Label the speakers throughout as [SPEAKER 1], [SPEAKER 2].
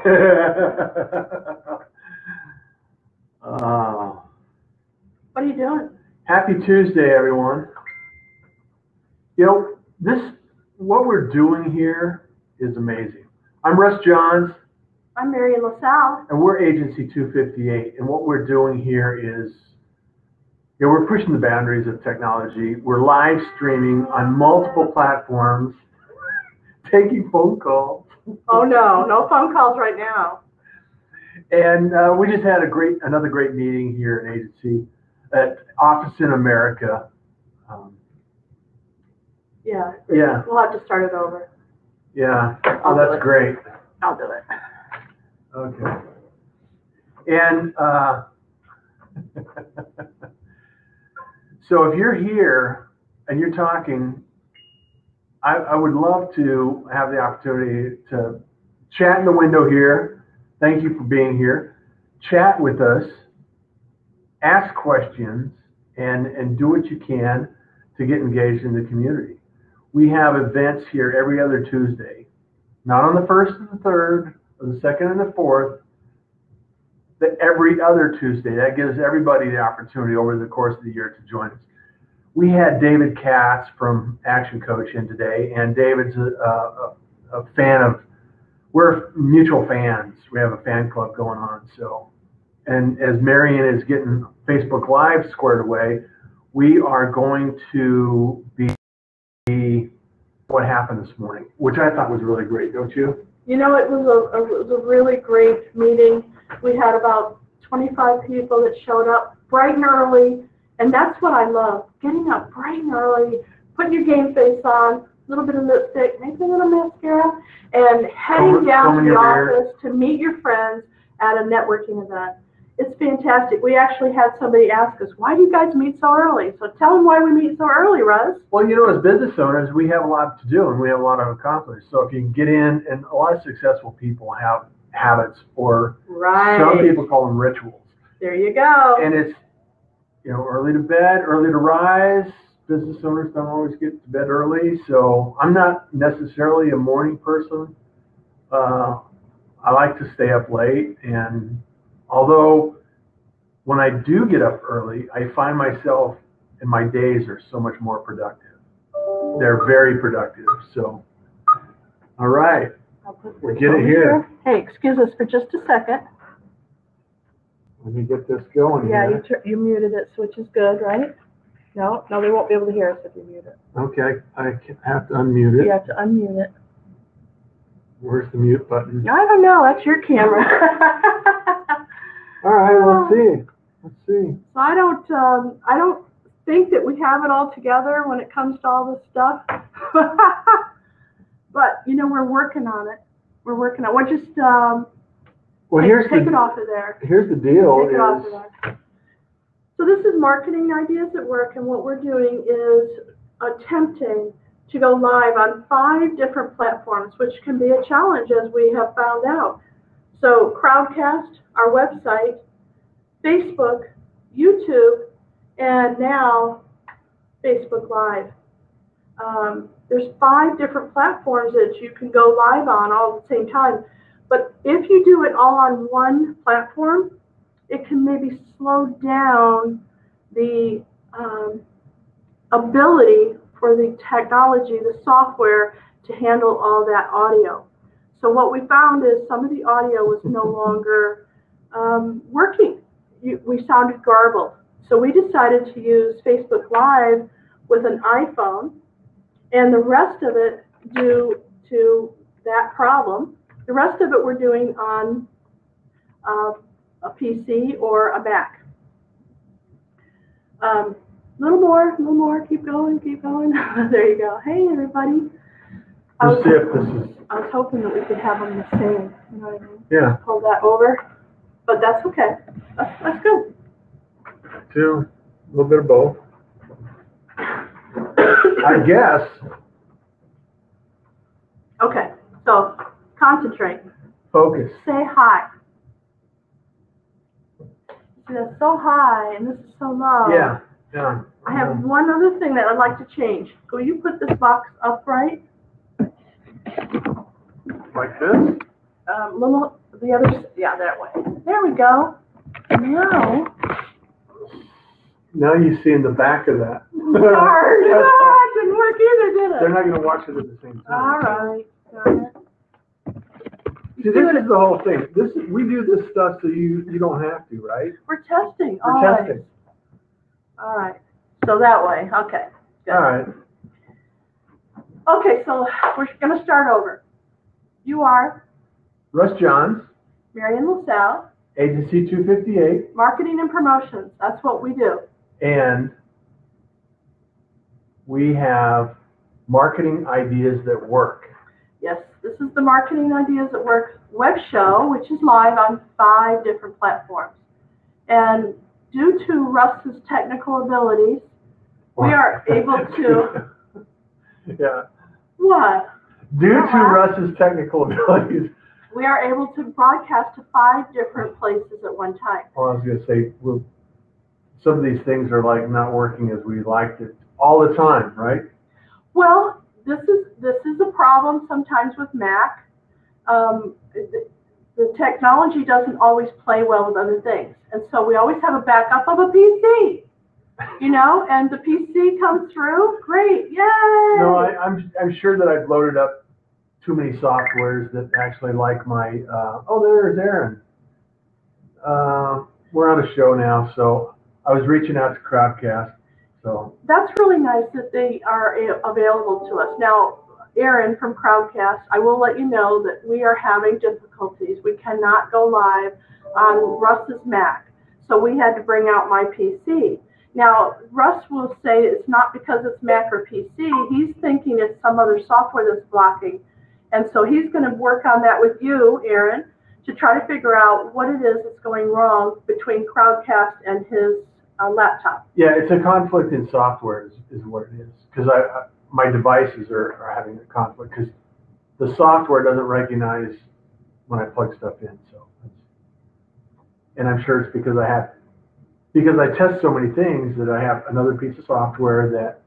[SPEAKER 1] What are you doing?
[SPEAKER 2] Happy Tuesday, everyone. You know, what we're doing here is amazing. I'm Russ Johns.
[SPEAKER 1] I'm Marian, LaSalle.
[SPEAKER 2] And we're Agency 258. And what we're doing here is, we're pushing the boundaries of technology. We're live streaming on multiple platforms, taking phone calls.
[SPEAKER 1] Oh, no phone calls right now.
[SPEAKER 2] And we just had another great meeting here in Agency at Office in America.
[SPEAKER 1] Yeah.
[SPEAKER 2] Yeah.
[SPEAKER 1] We'll have to start it over.
[SPEAKER 2] Yeah. Oh, that's great.
[SPEAKER 1] I'll do it.
[SPEAKER 2] Okay. And so if you're here and you're talking, I would love to have the opportunity to chat in the window here. Thank you for being here. Chat with us, ask questions, and do what you can to get engaged in the community. We have events here every other Tuesday, not on the 1st and the 3rd, or the 2nd and the 4th, but every other Tuesday. That gives everybody the opportunity over the course of the year to join us. We had David Katz from Action Coach in today, and David's a fan of, we're mutual fans. We have a fan club going on. So, and as Marian is getting Facebook Live squared away, we are going to be what happened this morning, which I thought was really great, don't you?
[SPEAKER 1] You know, it was a really great meeting. We had about 25 people that showed up bright and early, and that's what I love, getting up bright and early, putting your game face on, a little bit of lipstick, maybe a little mascara, and heading down to the office to meet your friends at a networking event. It's fantastic. We actually had somebody ask us, why do you guys meet so early? So tell them why we meet so early, Russ.
[SPEAKER 2] Well, you know, as business owners, we have a lot to do and we have a lot to accomplish. So if you can get in, and a lot of successful people have habits, or some people call them rituals.
[SPEAKER 1] There you go.
[SPEAKER 2] And it's, early to bed, early to rise. Business owners don't always get to bed early. So I'm not necessarily a morning person. I like to stay up late, and although when I do get up early, I find myself and my days are so much more productive. They're very productive. So, all right, we'll get it here.
[SPEAKER 1] Hey, excuse us for just a second.
[SPEAKER 2] Let me get this going.
[SPEAKER 1] Yeah, you muted it, which is good, right? No, they won't be able to hear us if you mute it.
[SPEAKER 2] Okay, I have to unmute it.
[SPEAKER 1] You have to unmute it.
[SPEAKER 2] Where's the mute button?
[SPEAKER 1] I don't know. That's your camera.
[SPEAKER 2] All right, let's see. So
[SPEAKER 1] I don't think that we have it all together when it comes to all this stuff. But we're working on it. We're just take it off of there.
[SPEAKER 2] Here's the deal.
[SPEAKER 1] Take it off of there. So this is Marketing Ideas at Work, and what we're doing is attempting to go live on 5 different platforms, which can be a challenge, as we have found out. So Crowdcast, our website, Facebook, YouTube, and now Facebook Live. There's 5 different platforms that you can go live on all at the same time. But if you do it all on one platform, it can maybe slow down the ability for the technology, the software, to handle all that audio. So what we found is some of the audio was no longer working. We sounded garbled. So we decided to use Facebook Live with an iPhone, and the rest of it, due to that problem, the rest of it we're doing on a PC or a Mac. Little more, keep going. There you go. Hey, everybody. I was hoping that we could have them the same. You know what I mean?
[SPEAKER 2] Yeah.
[SPEAKER 1] Pull that over, but that's okay. That's good.
[SPEAKER 2] A little bit of both. I guess.
[SPEAKER 1] Okay, so concentrate.
[SPEAKER 2] Focus.
[SPEAKER 1] Say hi. See, that's so high, and this is so low.
[SPEAKER 2] Yeah.
[SPEAKER 1] I have one other thing that I'd like to change. Will you put this box upright?
[SPEAKER 2] Like this?
[SPEAKER 1] Little The other, yeah, that way. There we go.
[SPEAKER 2] Now you see in the back of that.
[SPEAKER 1] Darn, it didn't work either, did it?
[SPEAKER 2] They're not going to watch it at the same time.
[SPEAKER 1] All right. Darn it.
[SPEAKER 2] See, this is the whole thing. We do this stuff so you don't have to, right?
[SPEAKER 1] We're testing.
[SPEAKER 2] We're testing.
[SPEAKER 1] All right. So that way. Okay. Good.
[SPEAKER 2] All right.
[SPEAKER 1] Okay, so we're going to start over. You are
[SPEAKER 2] Russ Johns,
[SPEAKER 1] Marian, LaSalle,
[SPEAKER 2] Agency 258,
[SPEAKER 1] marketing and promotions. That's what we do.
[SPEAKER 2] and we have marketing ideas that work.
[SPEAKER 1] Yes, this is the Marketing Ideas at Work web show, which is live on 5 different platforms. And due to Russ's technical abilities, we are able to...
[SPEAKER 2] Yeah.
[SPEAKER 1] What?
[SPEAKER 2] Due to Russ's technical abilities.
[SPEAKER 1] We are able to broadcast to 5 different places at one time.
[SPEAKER 2] Well, I was going to say, some of these things are like not working as we liked it all the time, right?
[SPEAKER 1] Well, this is a problem sometimes with Mac. The technology doesn't always play well with other things. And so we always have a backup of a PC, and the PC comes through, great, yay!
[SPEAKER 2] No, I'm sure that I've loaded up too many softwares that actually like my, there's Aaron. We're on a show now, so I was reaching out to Crowdcast. So
[SPEAKER 1] that's really nice that they are available to us. Now, Aaron from Crowdcast, I will let you know that we are having difficulties. We cannot go live on Russ's Mac, so we had to bring out my PC. Now, Russ will say it's not because it's Mac or PC. He's thinking it's some other software that's blocking. And so he's going to work on that with you, Aaron, to try to figure out what it is that's going wrong between Crowdcast and his laptop.
[SPEAKER 2] Yeah, it's a conflict in software is what it is. Because my devices are having a conflict because the software doesn't recognize when I plug stuff in. And I'm sure it's because I test so many things that I have another piece of software that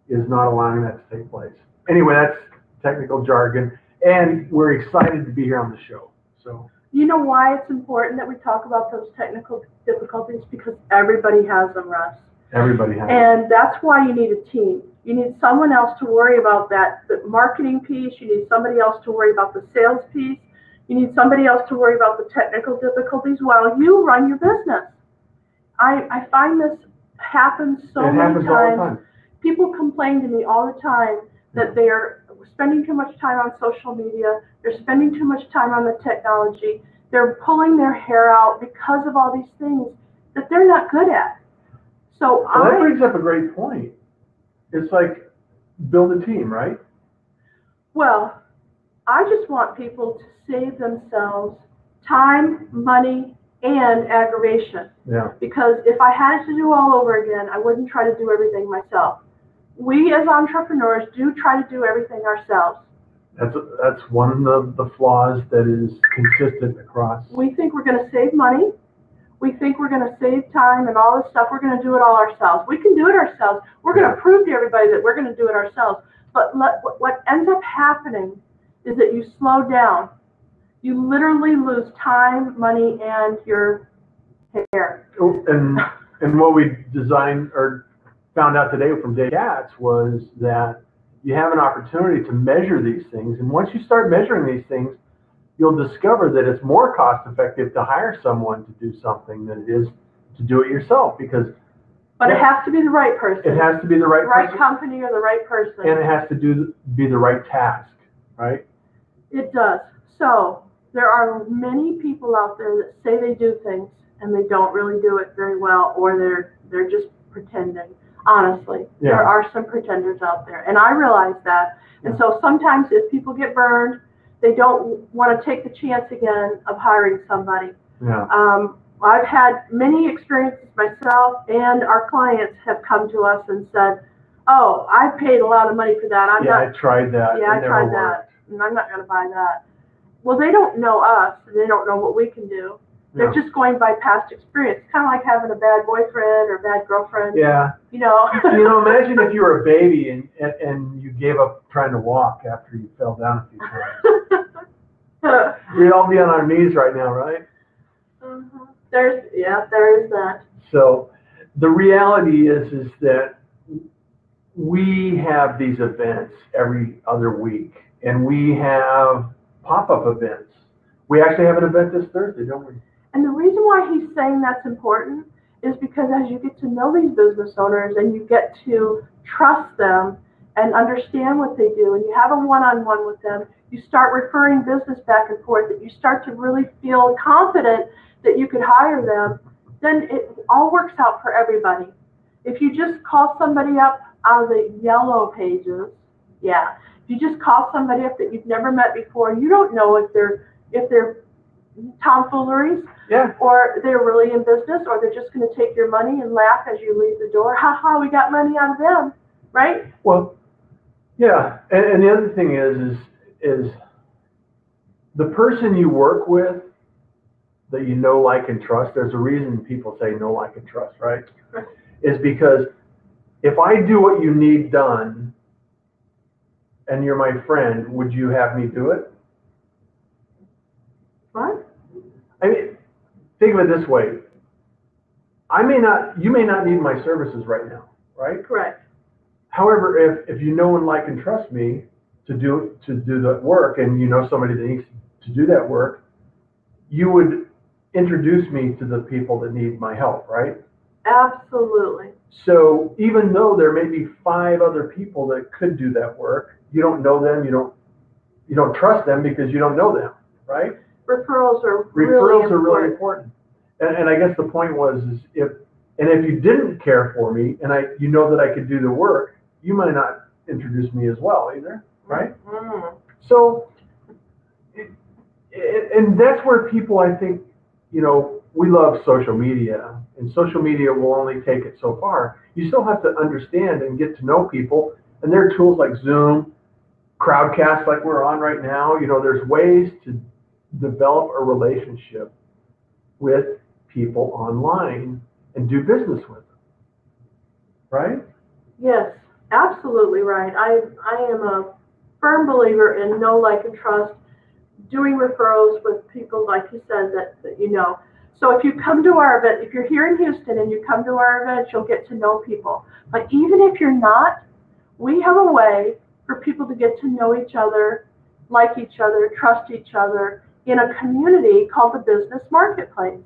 [SPEAKER 2] is not allowing that to take place. Anyway, that's technical jargon, and we're excited to be here on the show. So
[SPEAKER 1] you know why it's important that we talk about those technical difficulties? Because everybody has them, Russ.
[SPEAKER 2] Everybody has them.
[SPEAKER 1] And that's why you need a team. You need someone else to worry about the marketing piece. You need somebody else to worry about the sales piece. You need somebody else to worry about the technical difficulties while you run your business. I find this happens so many times.
[SPEAKER 2] All the time.
[SPEAKER 1] People complain to me all the time that they are spending too much time on social media. They're spending too much time on the technology. They're pulling their hair out because of all these things that they're not good at. So
[SPEAKER 2] that brings up a great point. It's like build a team, right?
[SPEAKER 1] Well, I just want people to save themselves time, money, and aggravation.
[SPEAKER 2] Yeah.
[SPEAKER 1] Because if I had to do all over again, I wouldn't try to do everything myself. We as entrepreneurs do try to do everything ourselves.
[SPEAKER 2] That's one of the flaws that is consistent across.
[SPEAKER 1] We think we're going to save money. We think we're going to save time and all this stuff. We're going to do it all ourselves. We can do it ourselves. We're going to prove to everybody that we're going to do it ourselves. But what ends up happening is that you slow down. You literally lose time, money, and your hair.
[SPEAKER 2] And what we designed or found out today from Dave Katz was that you have an opportunity to measure these things. And once you start measuring these things, you'll discover that it's more cost effective to hire someone to do something than it is to do it yourself.
[SPEAKER 1] But it has to be the right person.
[SPEAKER 2] It has to be the right person.
[SPEAKER 1] Company or the right person.
[SPEAKER 2] And it has to be the right task, right?
[SPEAKER 1] It does. So there are many people out there that say they do things and they don't really do it very well, or they're just pretending. Honestly, there are some pretenders out there, and I realize that. And so sometimes if people get burned, they don't want to take the chance again of hiring somebody.
[SPEAKER 2] Yeah.
[SPEAKER 1] I've had many experiences myself, and our clients have come to us and said, "Oh, I paid a lot of money for that.
[SPEAKER 2] I tried that.
[SPEAKER 1] Yeah, I tried that, and I'm not going to buy that." Well, they don't know us, and they don't know what we can do. They're just going by past experience. Kind of like having a bad boyfriend or bad girlfriend.
[SPEAKER 2] Yeah. Imagine if you were a baby and you gave up trying to walk after you fell down a few times. We'd all be on our knees right now, right?
[SPEAKER 1] Mhm. There is that.
[SPEAKER 2] So the reality is that we have these events every other week, and we have pop-up events. We actually have an event this Thursday, don't we?
[SPEAKER 1] And the reason why he's saying that's important is because as you get to know these business owners and you get to trust them and understand what they do, and you have a one-on-one with them, you start referring business back and forth, that you start to really feel confident that you could hire them, then it all works out for everybody. If you just call somebody up out of the yellow pages, yeah. If you just call somebody up that you've never met before, you don't know if they're tomfooleries,
[SPEAKER 2] Yeah.
[SPEAKER 1] or they're really in business, or they're just going to take your money and laugh as you leave the door. Ha ha, we got money out of them, right?
[SPEAKER 2] Well, yeah. And the other thing is the person you work with that you know, like, and trust. There's a reason people say know, like, and trust, right? Is because if I do what you need done and you're my friend, would you have me do it?
[SPEAKER 1] What?
[SPEAKER 2] I mean, think of it this way. You may not need my services right now, right?
[SPEAKER 1] Correct.
[SPEAKER 2] However, if you know and like and trust me to do the work, and you know somebody that needs to do that work, you would introduce me to the people that need my help, right?
[SPEAKER 1] Absolutely.
[SPEAKER 2] So even though there may be 5 other people that could do that work, you don't know them, you don't trust them because you don't know them, right?
[SPEAKER 1] Referrals are
[SPEAKER 2] really
[SPEAKER 1] important.
[SPEAKER 2] important. And I guess the point was if you didn't care for me and you know that I could do the work, you might not introduce me as well either, right?
[SPEAKER 1] Mm-hmm.
[SPEAKER 2] So, and that's where people, I think, we love social media, and social media will only take it so far. You still have to understand and get to know people, and there are tools like Zoom, Crowdcast like we're on right now. There's ways to develop a relationship with people online and do business with them, right?
[SPEAKER 1] Yes, absolutely right. I am a firm believer in know, like, and trust, doing referrals with people, like you said, that you know. So if you come to our event, if you're here in Houston and you come to our event, you'll get to know people. But even if you're not, we have a way for people to get to know each other, like each other, trust each other in a community called the Business Marketplace.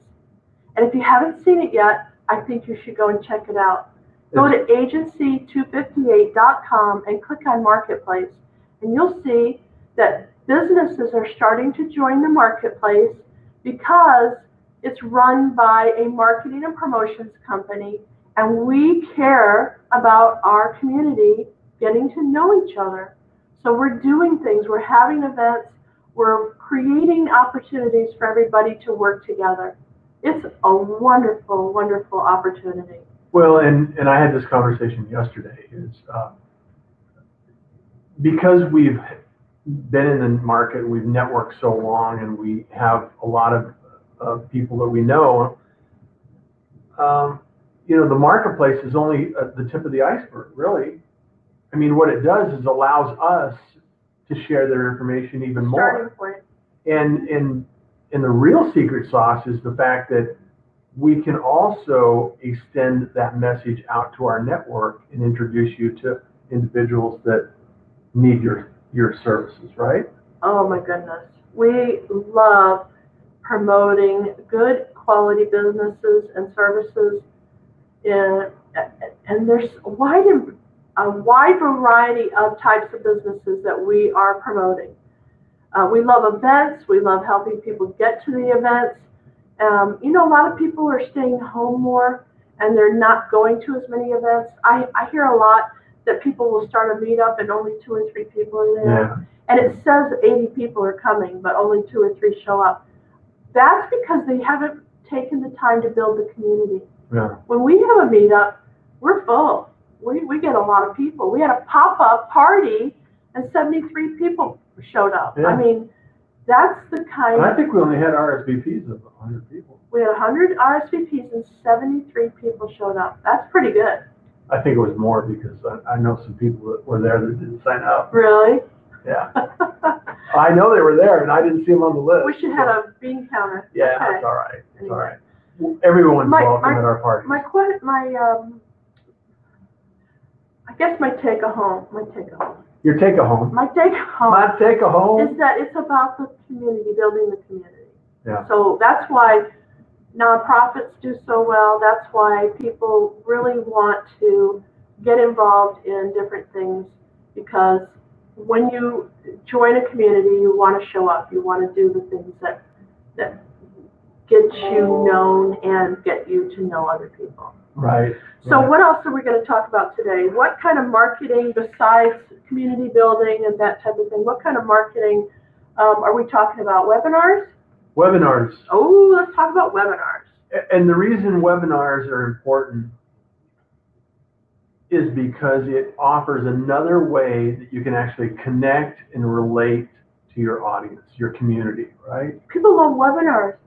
[SPEAKER 1] And if you haven't seen it yet, I think you should go and check it out. Go to agency258.com and click on Marketplace, and you'll see that businesses are starting to join the marketplace because it's run by a marketing and promotions company, and we care about our community getting to know each other. So we're doing things, we're having events, we're creating opportunities for everybody to work together. It's a wonderful, wonderful opportunity.
[SPEAKER 2] Well, and I had this conversation yesterday, because we've been in the market, we've networked so long, and we have a lot of people that we know, the marketplace is only the tip of the iceberg, really. I mean, what it does is allows us to share their information even more. And the real secret sauce is the fact that we can also extend that message out to our network and introduce you to individuals that need your services, right?
[SPEAKER 1] Oh my goodness. We love promoting good quality businesses and services, and there's a wide variety of types of businesses that we are promoting. We love events. We love helping people get to the events. A lot of people are staying home more, and they're not going to as many events. I hear a lot that people will start a meetup and only 2 or 3 people are there.
[SPEAKER 2] Yeah.
[SPEAKER 1] And it says 80 people are coming, but only 2 or 3 show up. That's because they haven't taken the time to build the community.
[SPEAKER 2] Yeah.
[SPEAKER 1] When we have a meetup, we're full. We get a lot of people. We had a pop-up party, and 73 people showed up.
[SPEAKER 2] Yeah.
[SPEAKER 1] I mean, that's the kind.
[SPEAKER 2] And I think we only had RSVPs of 100 people.
[SPEAKER 1] We had 100 RSVPs and 73 people showed up. That's pretty good.
[SPEAKER 2] I think it was more because I know some people that were there that didn't sign up.
[SPEAKER 1] Really?
[SPEAKER 2] Yeah. I know they were there, and I didn't see them on the list.
[SPEAKER 1] We should have a bean counter.
[SPEAKER 2] Yeah,
[SPEAKER 1] okay.
[SPEAKER 2] That's all right. It's
[SPEAKER 1] anyway.
[SPEAKER 2] all right. Everyone's welcome at our party.
[SPEAKER 1] I guess my take-home.
[SPEAKER 2] Your take-home.
[SPEAKER 1] My take-home.
[SPEAKER 2] My take-home.
[SPEAKER 1] Is that it's about the community, building the community.
[SPEAKER 2] Yeah.
[SPEAKER 1] So that's why nonprofits do so well. That's why people really want to get involved in different things, because when you join a community, you want to show up. You want to do the things that get you known and get you to know other people.
[SPEAKER 2] Right.
[SPEAKER 1] So what else are we going to talk about today? What kind of marketing, besides community building and that type of thing, what kind of marketing are we talking about? Webinars?
[SPEAKER 2] Webinars.
[SPEAKER 1] Oh, let's talk about webinars.
[SPEAKER 2] And the reason webinars are important is because it offers another way that you can actually connect and relate to your audience, your community, right?
[SPEAKER 1] People love webinars.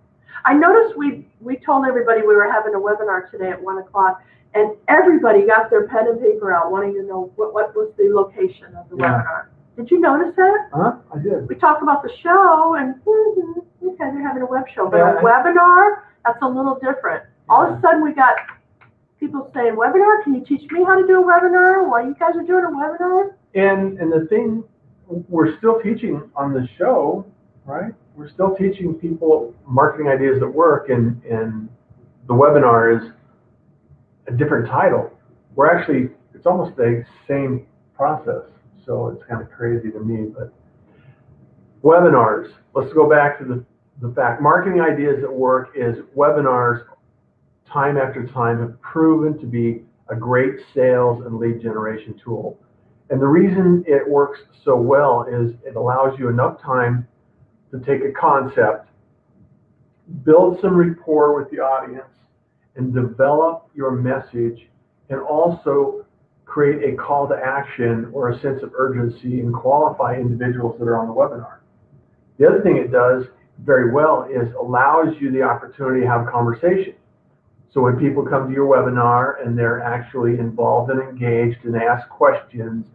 [SPEAKER 1] I noticed we told everybody we were having a webinar today at 1 o'clock, and everybody got their pen and paper out wanting to know what was the location of the webinar. Did you notice that?
[SPEAKER 2] I did.
[SPEAKER 1] We talk about the show, and okay, they're having a web show, but a webinar, that's a little different. All of a sudden, we got people saying, webinar, can you teach me how to do a webinar while you guys are doing a webinar?
[SPEAKER 2] And the thing, we're still teaching on the show, right? We're still teaching people marketing ideas that work, and the webinar is a different title. It's almost the same process, so it's kind of crazy to me. But webinars, let's go back to the fact. Marketing ideas that work is webinars, time after time, have proven to be a great sales and lead generation tool. And the reason it works so well is it allows you enough time to take a concept, build some rapport with the audience, and develop your message, and also create a call to action or a sense of urgency and qualify individuals that are on the webinar. The other thing it does very well is allows you the opportunity to have a conversation. So when people come to your webinar and they're actually involved and engaged and ask questions,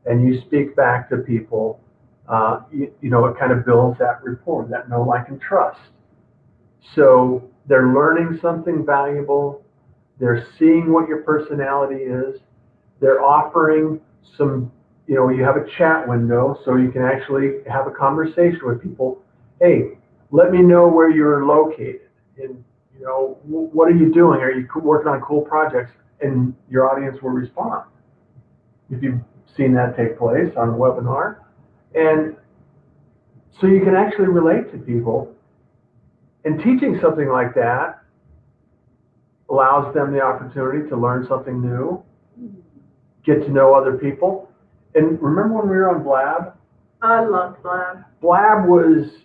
[SPEAKER 2] and you speak back to people, it kind of builds that rapport, that know, like, and trust. So they're learning something valuable. They're seeing what your personality is. They're offering some, you have a chat window so you can actually have a conversation with people. Hey, let me know where you're located, and what are you doing? Are you working on cool projects? And your audience will respond if you've seen that take place on a webinar. And so you can actually relate to people. And teaching something like that allows them the opportunity to learn something new, get to know other people. And remember when we were on Blab?
[SPEAKER 1] I loved Blab.
[SPEAKER 2] Blab was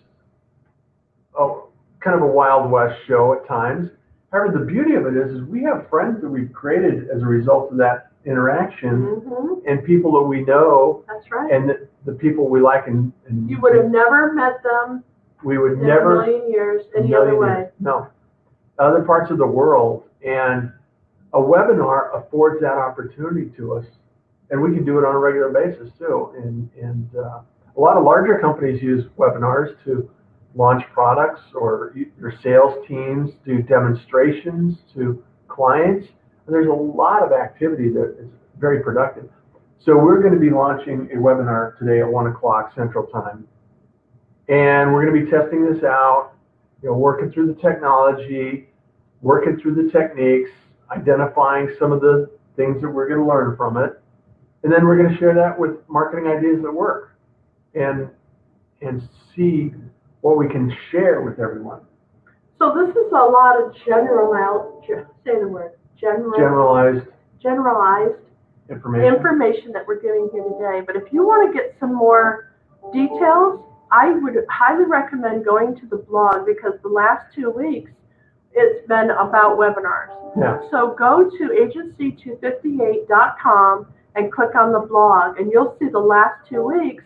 [SPEAKER 2] kind of a Wild West show at times. However, the beauty of it is we have friends that we've created as a result of that interaction, and people that we know.
[SPEAKER 1] That's right.
[SPEAKER 2] And the people we like. And
[SPEAKER 1] you would have never met them.
[SPEAKER 2] We would
[SPEAKER 1] in
[SPEAKER 2] never.
[SPEAKER 1] a million years, any other way.
[SPEAKER 2] No. Other parts of the world. And a webinar affords that opportunity to us. And we can do it on a regular basis too. And a lot of larger companies use webinars to launch products, or your sales teams do demonstrations to clients. And there's a lot of activity that is very productive. So we're going to be launching a webinar today at 1 o'clock Central Time. And we're going to be testing this out, working through the technology, working through the techniques, identifying some of the things that we're going to learn from it. And then we're going to share that with marketing ideas that work, and see what we can share with everyone.
[SPEAKER 1] So this is a lot of generalized information that we're giving here today. But if you want to get some more details, I would highly recommend going to the blog, because the last 2 weeks it's been about webinars.
[SPEAKER 2] Yeah.
[SPEAKER 1] So go to agency258.com and click on the blog, and you'll see the last 2 weeks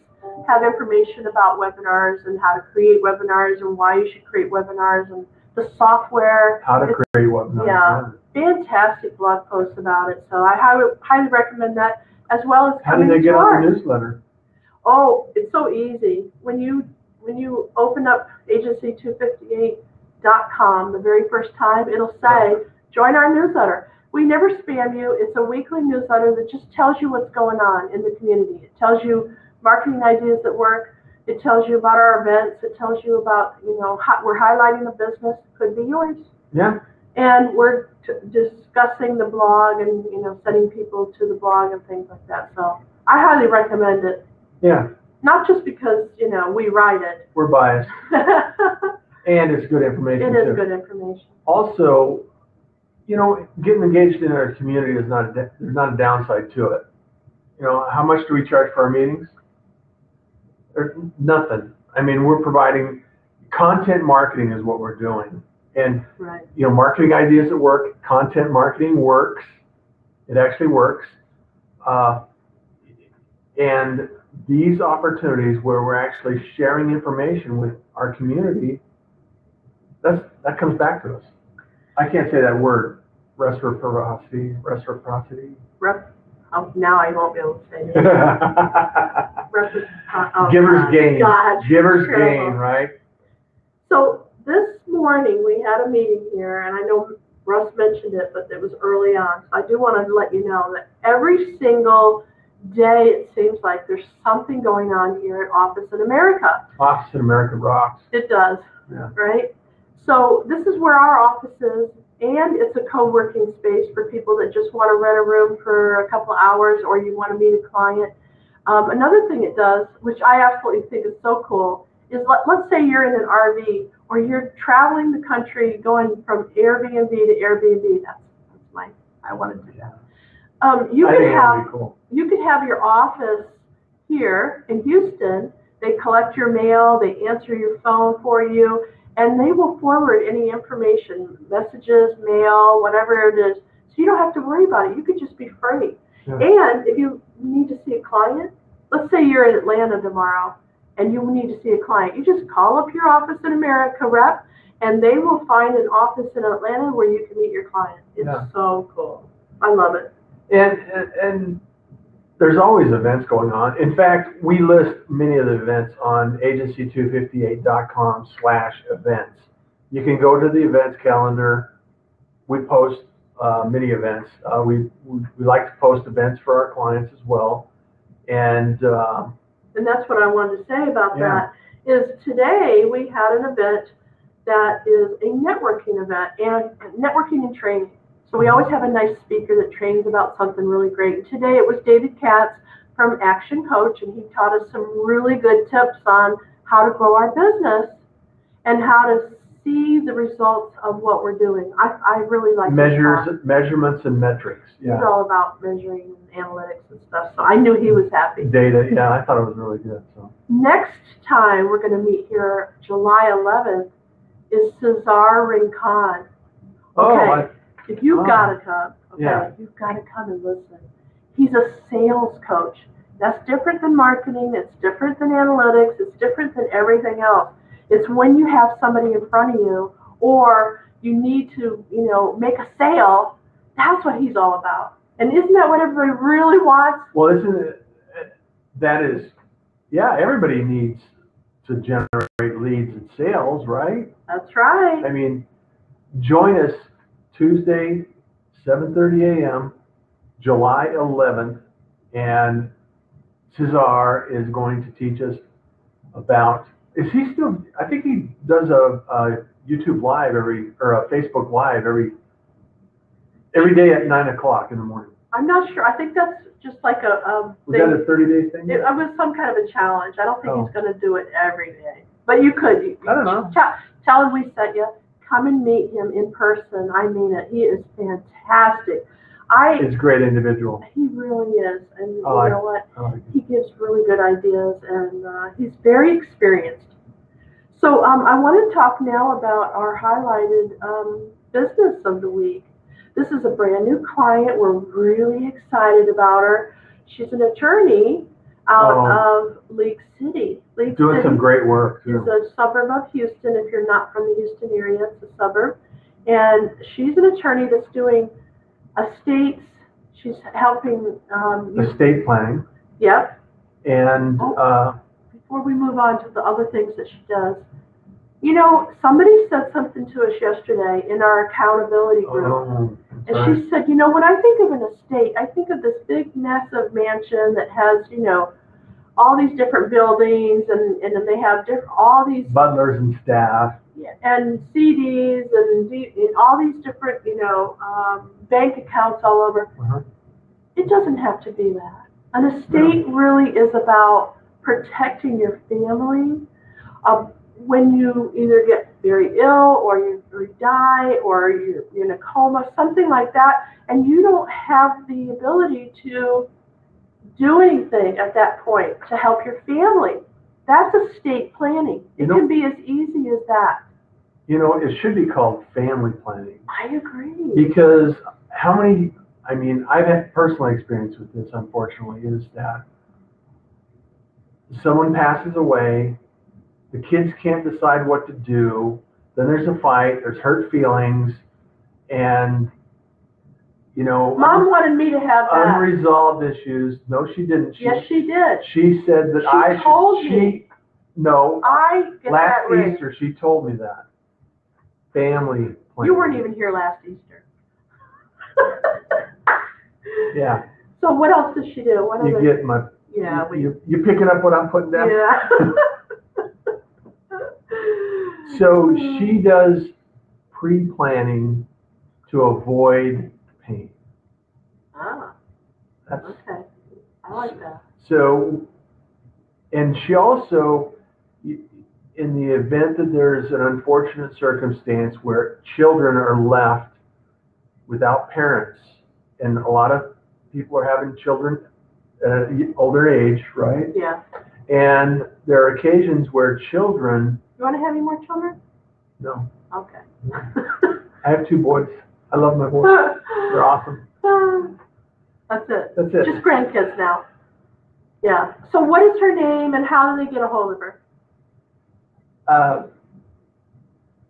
[SPEAKER 1] have information about webinars and how to create webinars and why you should create webinars and the software.
[SPEAKER 2] How to create webinars.
[SPEAKER 1] Yeah. Fantastic blog posts about it. So I highly recommend that, as well as
[SPEAKER 2] how do they get on the newsletter?
[SPEAKER 1] Oh, it's so easy. When you open up agency258.com the very first time, it'll say, join our newsletter. We never spam you. It's a weekly newsletter that just tells you what's going on in the community. It tells you marketing ideas that work. It tells you about our events. It tells you about, we're highlighting a business. Could be yours.
[SPEAKER 2] Yeah.
[SPEAKER 1] And we're discussing the blog and, sending people to the blog and things like that. So I highly recommend it.
[SPEAKER 2] Yeah.
[SPEAKER 1] Not just because, we write it.
[SPEAKER 2] We're biased. And it's good information,
[SPEAKER 1] It is
[SPEAKER 2] too.
[SPEAKER 1] good information.
[SPEAKER 2] Also, getting engaged in our community there's not a downside to it. How much do we charge for our meetings? Nothing. I mean, we're providing content marketing is what we're doing. And,
[SPEAKER 1] right.
[SPEAKER 2] Marketing ideas that work, content marketing works. It actually works. And these opportunities where we're actually sharing information with our community, that comes back to us. I can't say that word, reciprocity.
[SPEAKER 1] Now I won't be able to say it.
[SPEAKER 2] Giver's gain.
[SPEAKER 1] God,
[SPEAKER 2] Giver's gain, right?
[SPEAKER 1] So this morning we had a meeting here, and I know Russ mentioned it, but it was early on. So I do want to let you know that every single day it seems like there's something going on here at Office in America.
[SPEAKER 2] Office in America rocks.
[SPEAKER 1] It does,
[SPEAKER 2] yeah.
[SPEAKER 1] Right? So this is where our office is, and it's a co-working space for people that just want to rent a room for a couple of hours or you want to meet a client. Another thing it does, which I absolutely think is so cool, is let's say you're in an RV or you're traveling the country going from Airbnb to Airbnb. I want to do that. You could have your office here in Houston. They collect your mail, they answer your phone for you, and they will forward any information, messages, mail, whatever it is. So you don't have to worry about it. You could just be free. Yeah. And if you need to see a client, let's say you're in Atlanta tomorrow and you need to see a client, you just call up your Office in America rep and they will find an office in Atlanta where you can meet your client. It's so cool. I love it.
[SPEAKER 2] And there's always events going on. In fact, we list many of the events on agency258.com/events. You can go to the events calendar. We post many events. We like to post events for our clients as well. And
[SPEAKER 1] that's what I wanted to say about that is today we had an event that is a networking event and networking and training. So we always have a nice speaker that trains about something really great. Today it was David Katz from Action Coach, and he taught us some really good tips on how to grow our business and how to see the results of what we're doing. I really like
[SPEAKER 2] measurements and metrics. Yeah.
[SPEAKER 1] He's all about measuring and analytics and stuff. So I knew he was happy.
[SPEAKER 2] Data, yeah, I thought it was really good. So
[SPEAKER 1] next time we're going to meet here, July 11th, is Cesar Rincon. Okay. If you've got to come, you've got to come and listen. He's a sales coach. That's different than marketing. It's different than analytics. It's different than everything else. It's when you have somebody in front of you or you need to, make a sale. That's what he's all about. And isn't that what everybody really wants?
[SPEAKER 2] Well, everybody needs to generate leads and sales, right?
[SPEAKER 1] That's right.
[SPEAKER 2] I mean, join us Tuesday, 7:30 a.m., July 11th, and Cesar is going to teach us about, I think he does a YouTube Live or a Facebook Live every day at 9 o'clock in the morning.
[SPEAKER 1] I'm not sure. I think that's just like
[SPEAKER 2] was that a 30-day thing?
[SPEAKER 1] It was some kind of a challenge. I don't think he's going to do it every day. But you could.
[SPEAKER 2] I don't know.
[SPEAKER 1] Tell him we sent you. Come and meet him in person. I mean it. He is fantastic.
[SPEAKER 2] He's a great individual.
[SPEAKER 1] He really is. And you know what? He gives really good ideas, and he's very experienced. So I want to talk now about our highlighted business of the week. This is a brand new client. We're really excited about her. She's an attorney out of League City.
[SPEAKER 2] Doing some great work, too.
[SPEAKER 1] It's a suburb of Houston. If you're not from the Houston area, it's a suburb. And she's an attorney that's doing estates. She's helping...
[SPEAKER 2] estate planning.
[SPEAKER 1] Yep.
[SPEAKER 2] And
[SPEAKER 1] before we move on to the other things that she does, you know, somebody said something to us yesterday in our accountability group. And she said, you know, when I think of an estate, I think of this big, massive mansion that has, you know, all these different buildings, and then they have all these
[SPEAKER 2] butlers and staff,
[SPEAKER 1] and CDs and all these different, you know, bank accounts all over. It doesn't have to be that. An estate really is about protecting your family. When you either get very ill or you die or you're in a coma, something like that, and you don't have the ability to do anything at that point to help your family, that's estate planning. It can be as easy as that.
[SPEAKER 2] You know, it should be called family planning.
[SPEAKER 1] I agree.
[SPEAKER 2] Because I've had personal experience with this, unfortunately, is that someone passes away, the kids can't decide what to do, then there's a fight, there's hurt feelings, and, you know...
[SPEAKER 1] Mom wanted me to have that.
[SPEAKER 2] Unresolved issues. No, she didn't.
[SPEAKER 1] Yes, she did.
[SPEAKER 2] She said that
[SPEAKER 1] She told me.
[SPEAKER 2] No.
[SPEAKER 1] I get
[SPEAKER 2] last
[SPEAKER 1] that right.
[SPEAKER 2] Easter, she told me that. Family planning.
[SPEAKER 1] You weren't even here last Easter.
[SPEAKER 2] Yeah.
[SPEAKER 1] So what else does she do?
[SPEAKER 2] You get my...
[SPEAKER 1] Yeah.
[SPEAKER 2] You picking up what I'm putting down?
[SPEAKER 1] Yeah.
[SPEAKER 2] So she does pre-planning to avoid pain.
[SPEAKER 1] Ah. Okay. I like that.
[SPEAKER 2] So, and she also, in the event that there's an unfortunate circumstance where children are left without parents, and a lot of people are having children at an older age, right?
[SPEAKER 1] Yeah.
[SPEAKER 2] And there are occasions where children...
[SPEAKER 1] You want to have any more children?
[SPEAKER 2] No.
[SPEAKER 1] Okay.
[SPEAKER 2] I have 2 boys. I love my boys. They're awesome.
[SPEAKER 1] That's it.
[SPEAKER 2] That's it.
[SPEAKER 1] Just grandkids now. Yeah. So what is her name and how do they get a hold of her?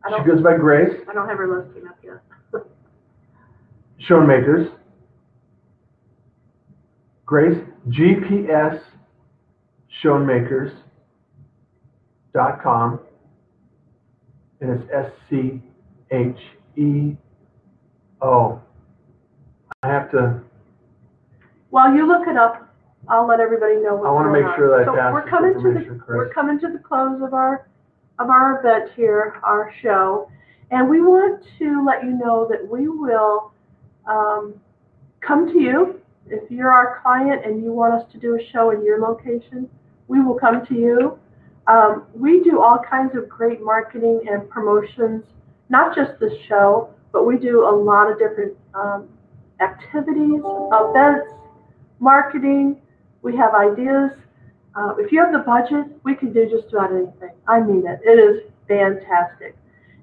[SPEAKER 2] She goes by Grace.
[SPEAKER 1] I don't have her listing up yet.
[SPEAKER 2] Schoenmakers. Grace, GPS Schoenmakers.com. And it's SCHEO. I have to...
[SPEAKER 1] While you look it up, I'll let everybody know what's going on.
[SPEAKER 2] I want to make sure that I pass
[SPEAKER 1] we're coming to the close of our event here, our show, and we want to let you know that we will come to you. If you're our client and you want us to do a show in your location, we will come to you. We do all kinds of great marketing and promotions, not just this show, but we do a lot of different activities, events, marketing. We have ideas. If you have the budget, we can do just about anything. I mean it. It is fantastic.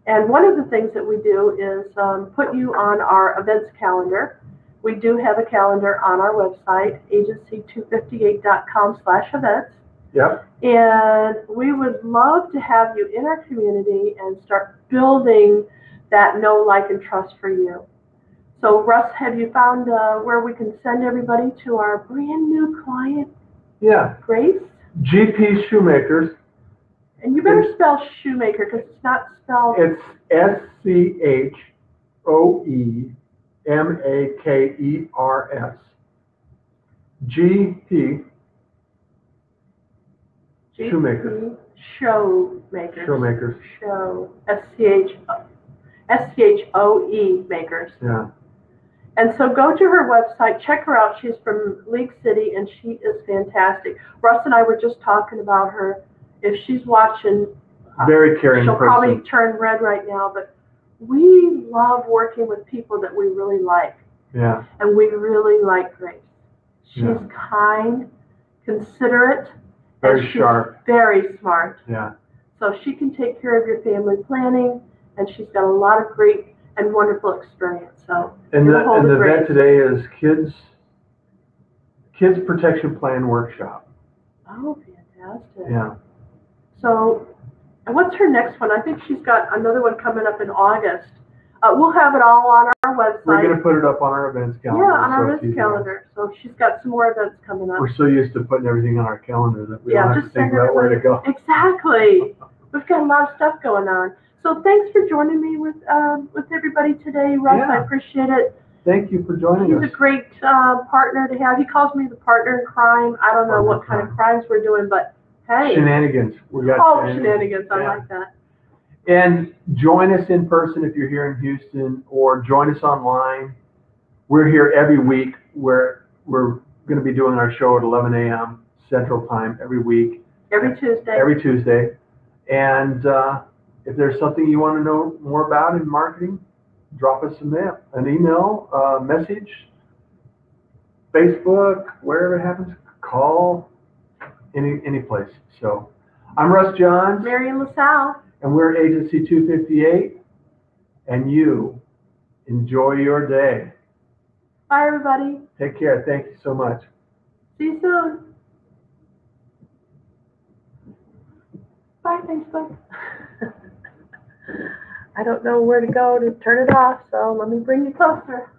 [SPEAKER 1] And one of the things that we do is put you on our events calendar. We do have a calendar on our website, agency258.com/events.
[SPEAKER 2] Yep.
[SPEAKER 1] And we would love to have you in our community and start building that know, like, and trust for you. So, Russ, have you found where we can send everybody to our brand new client?
[SPEAKER 2] Yeah.
[SPEAKER 1] Grace?
[SPEAKER 2] GP Shoemakers.
[SPEAKER 1] And you better spell shoemaker because it's not spelled.
[SPEAKER 2] It's SCHOEMAKERS. GP Shoemakers.
[SPEAKER 1] Showmakers. SCHOE makers.
[SPEAKER 2] Yeah.
[SPEAKER 1] And so go to her website, check her out. She's from League City, and she is fantastic. Russ and I were just talking about her. If she's watching,
[SPEAKER 2] very caring
[SPEAKER 1] she'll
[SPEAKER 2] person.
[SPEAKER 1] probably turn red right now, but we love working with people that we really like.
[SPEAKER 2] Yeah.
[SPEAKER 1] And we really like Grace. She's kind, considerate,
[SPEAKER 2] very
[SPEAKER 1] and she's
[SPEAKER 2] sharp,
[SPEAKER 1] very smart.
[SPEAKER 2] Yeah.
[SPEAKER 1] So she can take care of your family planning, and she's got a lot of great and wonderful experience. So,
[SPEAKER 2] and the event today is kids protection plan workshop.
[SPEAKER 1] Oh, fantastic!
[SPEAKER 2] Yeah.
[SPEAKER 1] So, and what's her next one? I think she's got another one coming up in August We'll have it all on our website.
[SPEAKER 2] We're going to put it up on our events calendar.
[SPEAKER 1] Yeah, on our
[SPEAKER 2] so it's
[SPEAKER 1] events
[SPEAKER 2] easy.
[SPEAKER 1] calendar. So she's got some more events coming up.
[SPEAKER 2] We're so used to putting everything on our calendar that we
[SPEAKER 1] Yeah,
[SPEAKER 2] don't have to
[SPEAKER 1] just
[SPEAKER 2] think
[SPEAKER 1] send
[SPEAKER 2] about where to go.
[SPEAKER 1] Exactly. We've got a lot of stuff going on. So thanks for joining me with everybody today, Russ.
[SPEAKER 2] Yeah.
[SPEAKER 1] I appreciate it.
[SPEAKER 2] Thank you for joining us.
[SPEAKER 1] He's a great partner to have. He calls me the partner in crime. I don't know what kind of crimes we're doing, but hey.
[SPEAKER 2] Shenanigans. We got
[SPEAKER 1] shenanigans. I like that.
[SPEAKER 2] And join us in person if you're here in Houston, or join us online. We're here every week. We're going to be doing our show at 11 a.m. Central Time every week.
[SPEAKER 1] Every Tuesday.
[SPEAKER 2] Every Tuesday. And if there's something you want to know more about in marketing, drop us an email, message, Facebook, wherever it happens, call, any place. So I'm Russ Johns.
[SPEAKER 1] Marian, LaSalle.
[SPEAKER 2] And we're Agency 258. And you enjoy your day.
[SPEAKER 1] Bye, everybody.
[SPEAKER 2] Take care. Thank you so much.
[SPEAKER 1] See you soon. Bye, Facebook. I don't know where to go to turn it off, so let me bring you closer.